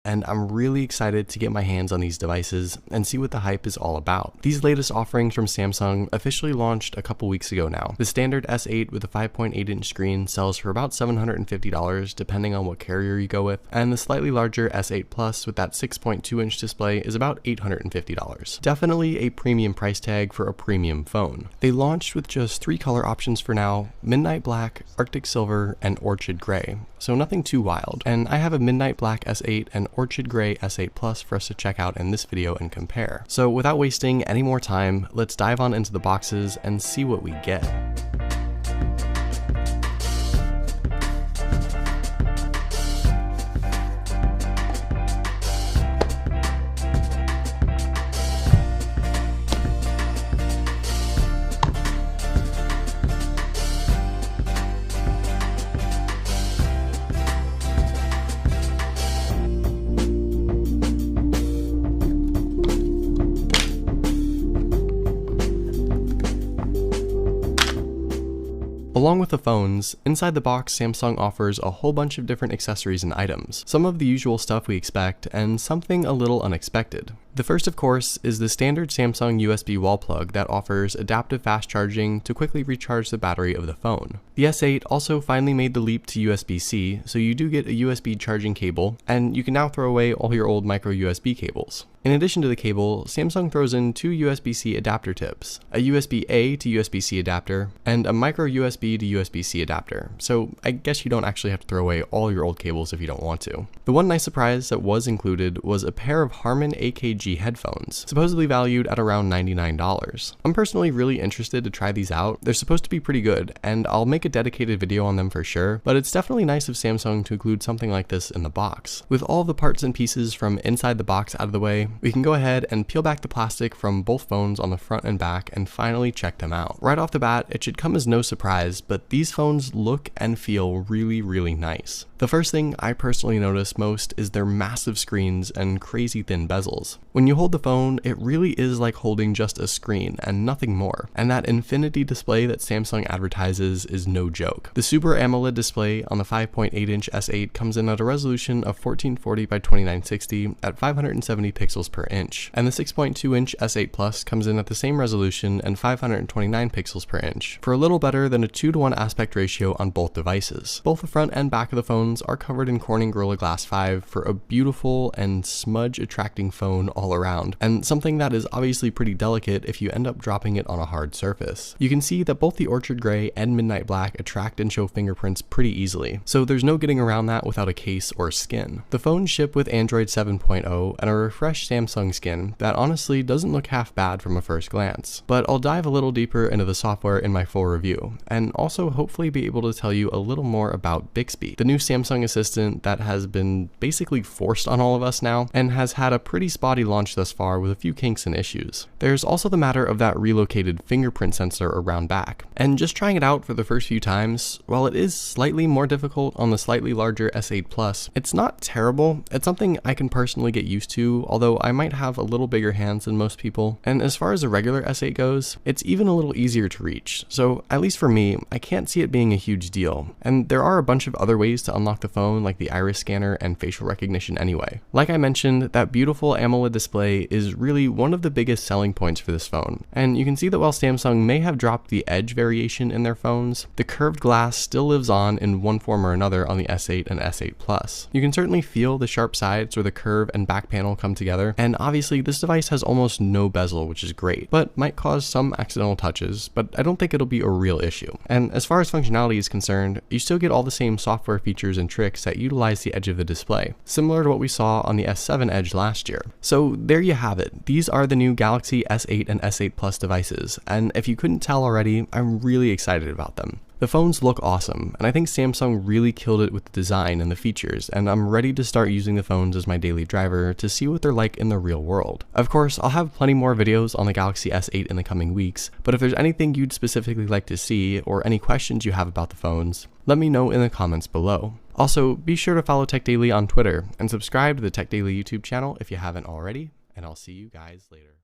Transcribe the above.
and I'm really excited to get my hands on these devices and see what the hype is all about. These latest offerings from Samsung officially launched a couple weeks ago now. The standard S8 with a 5.8-inch screen sells for about $750 depending on what carrier you go with, and the slightly larger S8 Plus with that 6.2-inch display is about $850. Definitely a premium price tag for a premium phone. They launched with just 3 color options for now: Midnight Black, Arctic Silver, and Orchid Gray, so nothing too wild. And I have a Midnight Black S8 and Orchid Gray S8 Plus for us to check out in this video and compare. So without wasting any more time, let's dive on into the boxes and see what we get. Along with the phones, inside the box Samsung offers a whole bunch of different accessories and items, some of the usual stuff we expect, and something a little unexpected. The first, of course, is the standard Samsung USB wall plug that offers adaptive fast charging to quickly recharge the battery of the phone. The S8 also finally made the leap to USB-C, so you do get a USB charging cable, and you can now throw away all your old micro USB cables. In addition to the cable, Samsung throws in 2 USB-C adapter tips, a USB-A to USB-C adapter, and a micro USB to USB-C adapter, so I guess you don't actually have to throw away all your old cables if you don't want to. The one nice surprise that was included was a pair of Harman AKG headphones, supposedly valued at around $99. I'm personally really interested to try these out. They're supposed to be pretty good, and I'll make a dedicated video on them for sure, but it's definitely nice of Samsung to include something like this in the box. With all the parts and pieces from inside the box out of the way, we can go ahead and peel back the plastic from both phones on the front and back and finally check them out. Right off the bat, it should come as no surprise, but these phones look and feel really nice. The first thing I personally notice most is their massive screens and crazy thin bezels. When you hold the phone, it really is like holding just a screen and nothing more, and that infinity display that Samsung advertises is no joke. The Super AMOLED display on the 5.8-inch S8 comes in at a resolution of 1440 by 2960 at 570 pixels per inch, and the 6.2-inch S8 Plus comes in at the same resolution and 529 pixels per inch, for a little better than a 2:1 aspect ratio on both devices. Both the front and back of the phone are covered in Corning Gorilla Glass 5 for a beautiful and smudge-attracting phone all around, and something that is obviously pretty delicate if you end up dropping it on a hard surface. You can see that both the Orchid Gray and Midnight Black attract and show fingerprints pretty easily, so there's no getting around that without a case or skin. The phones ship with Android 7.0 and a refreshed Samsung skin that honestly doesn't look half bad from a first glance, but I'll dive a little deeper into the software in my full review, and also hopefully be able to tell you a little more about Bixby, the new Samsung assistant that has been basically forced on all of us now and has had a pretty spotty launch thus far with a few kinks and issues. There's also the matter of that relocated fingerprint sensor around back, and just trying it out for the first few times, while it is slightly more difficult on the slightly larger S8 Plus, it's not terrible. It's something I can personally get used to, although I might have a little bigger hands than most people, and as far as the regular S8 goes, it's even a little easier to reach, so at least for me, I can't see it being a huge deal, and there are a bunch of other ways to unlock the phone like the iris scanner and facial recognition anyway. Like I mentioned, that beautiful AMOLED display is really one of the biggest selling points for this phone, and you can see that while Samsung may have dropped the edge variation in their phones, the curved glass still lives on in one form or another on the S8 and S8 Plus. You can certainly feel the sharp sides where the curve and back panel come together, and obviously this device has almost no bezel, which is great, but might cause some accidental touches, but I don't think it'll be a real issue. And as far as functionality is concerned, you still get all the same software features and tricks that utilize the edge of the display, similar to what we saw on the S7 Edge last year. So there you have it. These are the new Galaxy S8 and S8 Plus devices, and if you couldn't tell already, I'm really excited about them. The phones look awesome, and I think Samsung really killed it with the design and the features, and I'm ready to start using the phones as my daily driver to see what they're like in the real world. Of course, I'll have plenty more videos on the Galaxy S8 in the coming weeks, but if there's anything you'd specifically like to see, or any questions you have about the phones, let me know in the comments below. Also, be sure to follow Tech Daily on Twitter, and subscribe to the Tech Daily YouTube channel if you haven't already, and I'll see you guys later.